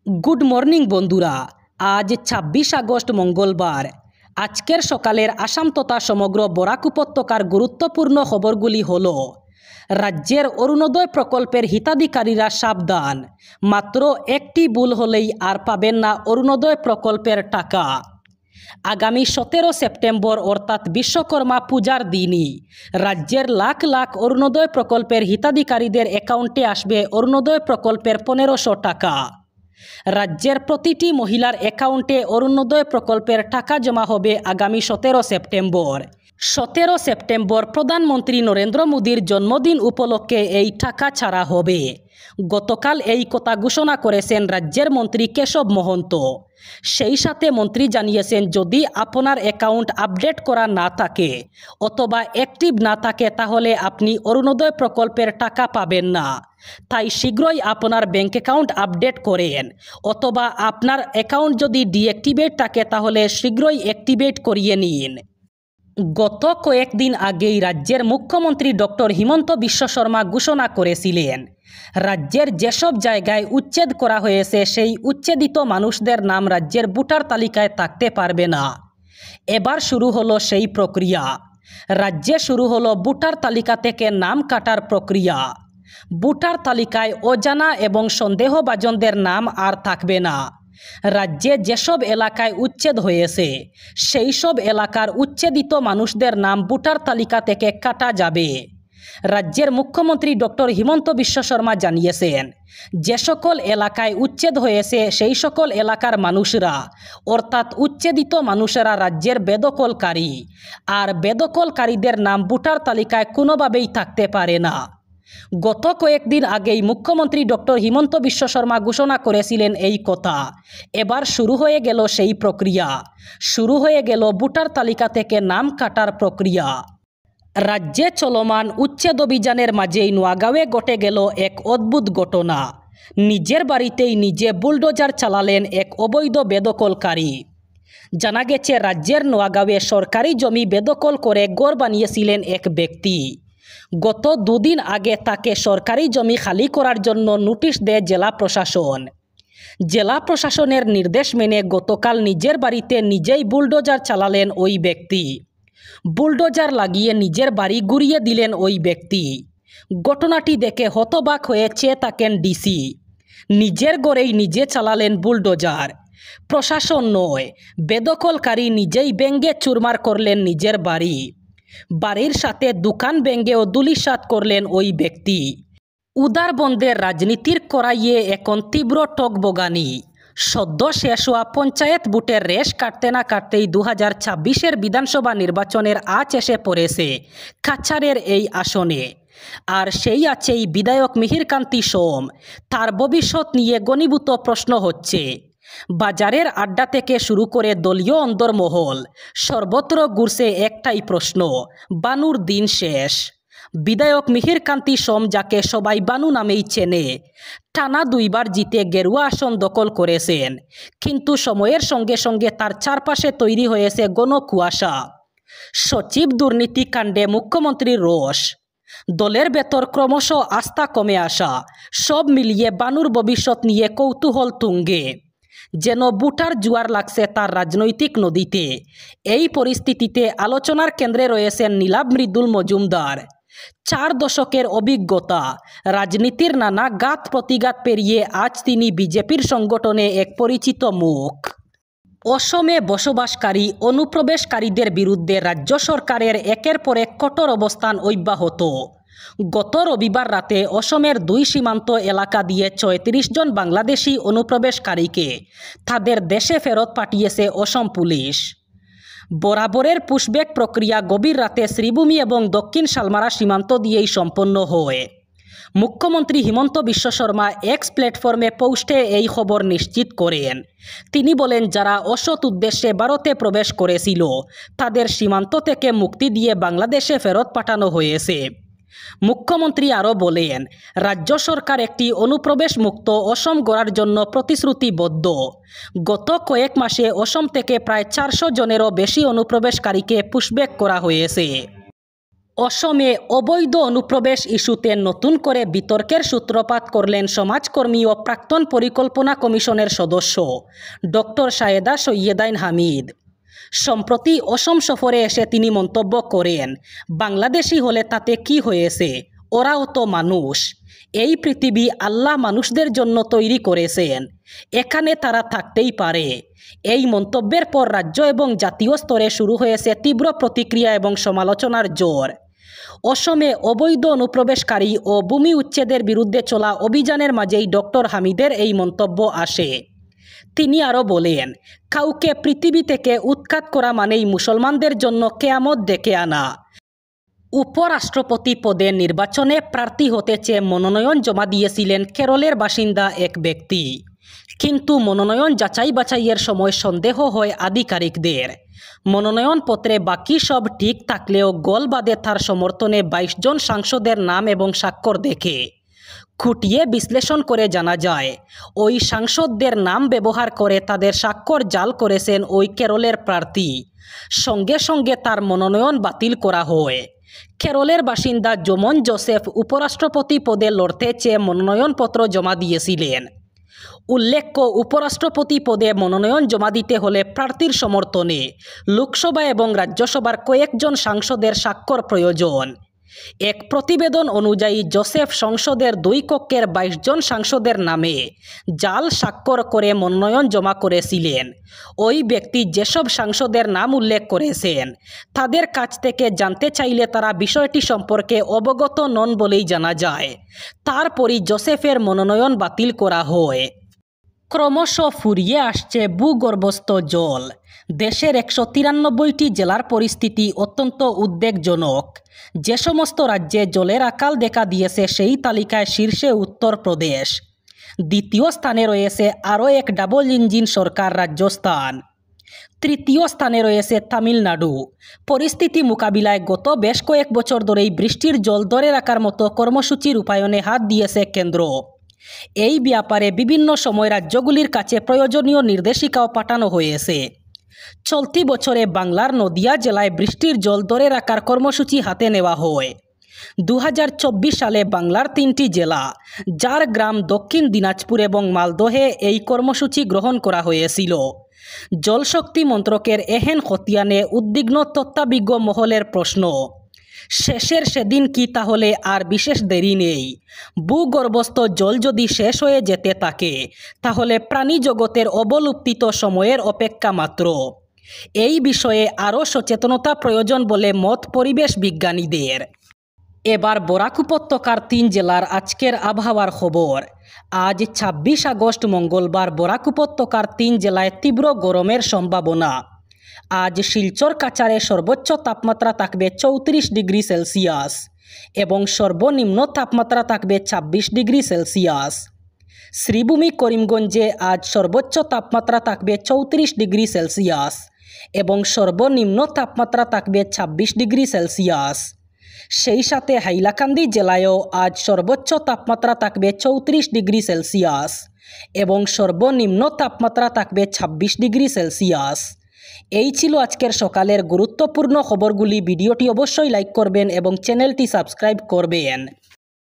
Good morning বন্ধুরা। আজ ২৬ August মঙ্গলবার। আজকের সকালের আসাম তথা সমগ্র বরাক উপত্যকার গুরুত্বপূর্ণ খবরগুলি হল: রাজ্যের অরুণোদয় প্রকল্পের হিতাধিকারীরা সাবধান, মাত্র একটি ভুল হলেই আর পাবেন না অরুণোদয় প্রকল্পের টাকা। আগামী ১৭ সেপ্টেম্বর অর্থাৎ বিশ্বকর্মা পূজার দিনই রাজ্যের লাখ লাখ অরুণোদয় প্রকল্পের হিতাধিকারীদের অ্যাকাউন্টে আসবে অরুণোদয় প্রকল্পের ১৫০০ টাকা। রাজ্যের প্রতিটি মহিলার অ্যাকাউন্টে অরুণোদয় প্রকল্পের টাকা জমা হবে আগামী ১৭ সেপ্টেম্বর। ১৭ সেপ্টেম্বর প্রধানমন্ত্রী নরেন্দ্র মোদীর জন্মদিন উপলক্ষে এই টাকা ছাড়া হবে। গতকাল এই কথা ঘোষণা করেছেন রাজ্যের মন্ত্রী কেশব মহন্ত। সেই সাথে মন্ত্রী জানিয়েছেন, যদি আপনার অ্যাকাউন্ট আপডেট করা না থাকে অথবা অ্যাক্টিভ না থাকে তাহলে আপনি অরুণোদয় প্রকল্পের টাকা পাবেন না। তাই শীঘ্রই আপনার ব্যাঙ্ক অ্যাকাউন্ট আপডেট করেন, অথবা আপনার অ্যাকাউন্ট যদি ডিঅ্যাক্টিভেট থাকে তাহলে শীঘ্রই অ্যাক্টিভেট করিয়ে নিন। গত কয়েকদিন আগেই রাজ্যের মুখ্যমন্ত্রী ডক্টর হিমন্ত বিশ্ব শর্মা ঘোষণা করেছিলেন, রাজ্যের যেসব জায়গায় উচ্ছেদ করা হয়েছে সেই উচ্ছেদিত মানুষদের নাম রাজ্যের ভোটার তালিকায় থাকতে পারবে না। এবার শুরু হলো সেই প্রক্রিয়া। রাজ্যে শুরু হলো ভোটার তালিকা থেকে নাম কাটার প্রক্রিয়া। ভোটার তালিকায় অজানা এবং সন্দেহভাজনদের নাম আর থাকবে না। রাজ্যে যেসব এলাকায় উচ্ছেদ হয়েছে সেই সব এলাকার উচ্ছেদিত মানুষদের নাম ভোটার তালিকা থেকে কাটা যাবে। রাজ্যের মুখ্যমন্ত্রী ডক্টর হিমন্ত বিশ্ব শর্মা জানিয়েছেন, যে সকল এলাকায় উচ্ছেদ হয়েছে সেই সকল এলাকার মানুষরা অর্থাৎ উচ্ছেদিত মানুষেরা রাজ্যের বেদখলকারী, আর বেদখলকারীদের নাম ভোটার তালিকায় কোনোভাবেই থাকতে পারে না। গত কয়েকদিন আগেই মুখ্যমন্ত্রী ডক্টর হিমন্ত বিশ্ব শর্মা ঘোষণা করেছিলেন এই কথা। এবার শুরু হয়ে গেল সেই প্রক্রিয়া। শুরু হয়ে গেল ভোটার তালিকা থেকে নাম কাটার প্রক্রিয়া। রাজ্যে চলমান উচ্ছেদ অভিযানের মাঝেই নোয়াগাঁওয়ে ঘটে গেল এক অদ্ভুত ঘটনা। নিজের বাড়িতেই নিজে বুলডোজার চালালেন এক অবৈধ বেদখলকারী। জানা গেছে, রাজ্যের নোয়াগাঁওয়ে সরকারি জমি বেদখল করে ঘর বানিয়েছিলেন এক ব্যক্তি। গত দুদিন আগে তাকে সরকারি জমি খালি করার জন্য নোটিশ দেয় জেলা প্রশাসন। জেলা প্রশাসনের নির্দেশ মেনে গতকাল নিজের বাড়িতে নিজেই বুলডোজার চালালেন ওই ব্যক্তি। বুলডোজার লাগিয়ে নিজের বাড়ি গুড়িয়ে দিলেন ওই ব্যক্তি। ঘটনাটি দেখে হতবাক হয়ে চেয়ে থাকেন ডিসি। নিজের ঘরেই নিজে চালালেন বুলডোজার। প্রশাসন নয়, বেদখলকারী নিজেই ভেঙে চুরমার করলেন নিজের বাড়ি। বাড়ির সাথে দোকান ভেঙেও ধূলিসাৎ করলেন ওই ব্যক্তি। উদারবন্দের রাজনীতির কড়াইয়ে এখন তীব্র টকবগানি। সদ্য শেষ হওয়া পঞ্চায়েত ভোটের রেশ কাটতে না কাটতেই ২০২৬-এর বিধানসভা নির্বাচনের আঁচ এসে পড়েছে কাছাড়ের এই আসনে। আর সেই আছেই বিধায়ক মিহিরকান্তি সোম। তার ভবিষ্যৎ নিয়ে ঘনীভূত প্রশ্ন হচ্ছে। বাজারের আড্ডা থেকে শুরু করে দলীয় অন্দরমহল সর্বত্র ঘুরছে একটাই প্রশ্ন: বানুর দিন শেষ। বিধায়ক মিহিরকান্তি সোম, যাকে সবাই বানু নামেই চেনে, টানা ২ বার জিতে গেরুয়া আসন দখল করেছেন, কিন্তু সময়ের সঙ্গে সঙ্গে তার চারপাশে তৈরি হয়েছে ঘন কুয়াশা। সচিব দুর্নীতি কাণ্ডে মুখ্যমন্ত্রীর রোষ, দলের ভেতর ক্রমশ আস্থা কমে আসা, সব মিলিয়ে বানুর ভবিষ্যৎ নিয়ে কৌতূহল তুঙ্গে। যেন ভোটার জোয়ার লাগছে তার রাজনৈতিক নদীতে। এই পরিস্থিতিতে আলোচনার কেন্দ্রে রয়েছেন নীলাভ মৃদুল মজুমদার। ৪ দশকের অভিজ্ঞতা, রাজনীতির নানা ঘাত প্রতিঘাত পেরিয়ে আজ তিনি বিজেপির সংগঠনে এক পরিচিত মুখ। অসমে বসবাসকারী অনুপ্রবেশকারীদের বিরুদ্ধে রাজ্য সরকারের একের পর এক কঠোর অবস্থান অব্যাহত। গত রবিবার রাতে অসমের ২ সীমান্ত এলাকা দিয়ে ৩৬ জন বাংলাদেশি অনুপ্রবেশকারীকে তাদের দেশে ফেরত পাঠিয়েছে অসম পুলিশ। বরাবরের পুশব্যাক প্রক্রিয়া গভীর রাতে শ্রীভূমি এবং দক্ষিণ শালমারা সীমান্ত দিয়েই সম্পন্ন হয়। মুখ্যমন্ত্রী হিমন্ত বিশ্ব শর্মা এক্স প্ল্যাটফর্মে পোস্টে এই খবর নিশ্চিত করেন। তিনি বলেন, যারা অসৎ উদ্দেশ্যে ভারতে প্রবেশ করেছিল তাদের সীমান্ত থেকে মুক্তি দিয়ে বাংলাদেশে ফেরত পাঠানো হয়েছে। মুখ্যমন্ত্রী আরও বলেন, রাজ্য সরকার একটি অনুপ্রবেশ মুক্ত অসম গড়ার জন্য প্রতিশ্রুতিবদ্ধ। গত কয়েক মাসে অসম থেকে প্রায় ৪০০ জনেরও বেশি অনুপ্রবেশকারীকে পুশব্যাক করা হয়েছে। অসমে অবৈধ অনুপ্রবেশ ইস্যুতে নতুন করে বিতর্কের সূত্রপাত করলেন সমাজকর্মী ও প্রাক্তন পরিকল্পনা কমিশনের সদস্য ডক্টর সায়েদা সৈয়দাইন হামিদ। সম্প্রতি অসম সফরে এসে তিনি মন্তব্য করেন, বাংলাদেশি হলে তাতে কি হয়েছে, ওরাও তো মানুষ। এই পৃথিবী আল্লাহ মানুষদের জন্য তৈরি করেছেন, এখানে তারা থাকতেই পারে। এই মন্তব্যের পর রাজ্য এবং জাতীয় স্তরে শুরু হয়েছে তীব্র প্রতিক্রিয়া এবং সমালোচনার জোর। অসমে অবৈধ অনুপ্রবেশকারী ও ভূমি উচ্ছেদের বিরুদ্ধে চলা অভিযানের মাঝেই ডক্টর হামিদের এই মন্তব্য আসে। তিনি আরও বলেন, কাউকে পৃথিবী থেকে উৎখাত করা মানেই মুসলমানদের জন্য কেয়ামত ডেকে আনা। উপরাষ্ট্রপতি পদে নির্বাচনে প্রার্থী হতে চেয়ে মনোনয়ন জমা দিয়েছিলেন কেরলের বাসিন্দা এক ব্যক্তি, কিন্তু মনোনয়ন যাচাই বাছাইয়ের সময় সন্দেহ হয় আধিকারিকদের। মনোনয়নপত্রে বাকি সব ঠিক থাকলেও গোল বাদে তার সমর্থনে 22 জন সাংসদের নাম এবং স্বাক্ষর দেখে খুঁটিয়ে বিশ্লেষণ করে জানা যায়, ওই সাংসদদের নাম ব্যবহার করে তাদের স্বাক্ষর জাল করেছেন ওই কেরলের প্রার্থী। সঙ্গে সঙ্গে তার মনোনয়ন বাতিল করা হয়। কেরলের বাসিন্দা জোমন জোসেফ উপরাষ্ট্রপতি পদে লড়তে চেয়ে মনোনয়নপত্র জমা দিয়েছিলেন। উল্লেখ্য, উপরাষ্ট্রপতি পদে মনোনয়ন জমা দিতে হলে প্রার্থীর সমর্থনে লোকসভা এবং রাজ্যসভার কয়েকজন সাংসদের স্বাক্ষর প্রয়োজন। এক প্রতিবেদন অনুযায়ী জোসেফ সংসদের 2 কক্ষের 22 জন সাংসদের নামে জাল স্বাক্ষর করে মনোনয়ন জমা করেছিলেন। ওই ব্যক্তি যেসব সাংসদের নাম উল্লেখ করেছেন তাদের কাছ থেকে জানতে চাইলে তারা বিষয়টি সম্পর্কে অবগত নন বলেই জানা যায়। তারপরই জোসেফের মনোনয়ন বাতিল করা হয়। ক্রমশ ফুরিয়ে আসছে ভূগর্ভস্থ জল। দেশের 193টি জেলার পরিস্থিতি অত্যন্ত উদ্বেগজনক। যে সমস্ত রাজ্যে জলের আকাল দেখা দিয়েছে সেই তালিকায় শীর্ষে উত্তরপ্রদেশ। দ্বিতীয় স্থানে রয়েছে আরও এক ডাবল ইঞ্জিন সরকার রাজস্থান। তৃতীয় স্থানে রয়েছে তামিলনাড়ু। পরিস্থিতি মোকাবিলায় গত বেশ কয়েক বছর ধরেই বৃষ্টির জল ধরে রাখার মতো কর্মসূচি রূপায়ণে হাত দিয়েছে কেন্দ্র। এই ব্যাপারে বিভিন্ন সময় রাজ্যগুলির কাছে প্রয়োজনীয় নির্দেশিকাও পাঠানো হয়েছে। চলতি বছরে বাংলার নদিয়া জেলায় বৃষ্টির জল ধরে রাখার কর্মসূচি হাতে নেওয়া হয়। 2024 সালে বাংলার 3টি জেলা ঝাড়গ্রাম, দক্ষিণ দিনাজপুর এবং মালদহে এই কর্মসূচি গ্রহণ করা হয়েছিল। জলশক্তি মন্ত্রকের এহেন খতিয়ানে উদ্বিগ্ন তত্ত্বাবিজ্ঞ মহলের প্রশ্ন, শেষের সেদিন কি তাহলে আর বিশেষ দেরি নেই? ভূগর্ভস্থ জল যদি শেষ হয়ে যেতে থাকে তাহলে প্রাণী জগতের অবলুপ্তিত সময়ের অপেক্ষা মাত্র। এই বিষয়ে আরও সচেতনতা প্রয়োজন বলে মত পরিবেশ বিজ্ঞানীদের। এবার বরাক উপত্যকার 3 জেলার আজকের আবহাওয়ার খবর। আজ 26 আগস্ট মঙ্গলবার বরাক উপত্যকার 3 জেলায় তীব্র গরমের সম্ভাবনা। আজ শিলচর কাছাড়ে সর্বোচ্চ তাপমাত্রা থাকবে 34 ডিগ্রি সেলসিয়াস এবং সর্বনিম্ন তাপমাত্রা থাকবে 26 ডিগ্রি সেলসিয়াস। শ্রীভূমি করিমগঞ্জে আজ সর্বোচ্চ তাপমাত্রা থাকবে 34 ডিগ্রি সেলসিয়াস এবং সর্বনিম্ন তাপমাত্রা থাকবে 26 ডিগ্রি সেলসিয়াস। সেই সাথে হাইলাকান্দি জেলায়ও আজ সর্বোচ্চ তাপমাত্রা থাকবে 34 ডিগ্রি সেলসিয়াস এবং সর্বনিম্ন তাপমাত্রা থাকবে 26 ডিগ্রি সেলসিয়াস। এই ছিল আজকের সকালের গুরুত্বপূর্ণ খবরগুলি। ভিডিওটি অবশ্যই লাইক করবেন এবং চ্যানেলটি সাবস্ক্রাইব করবেন।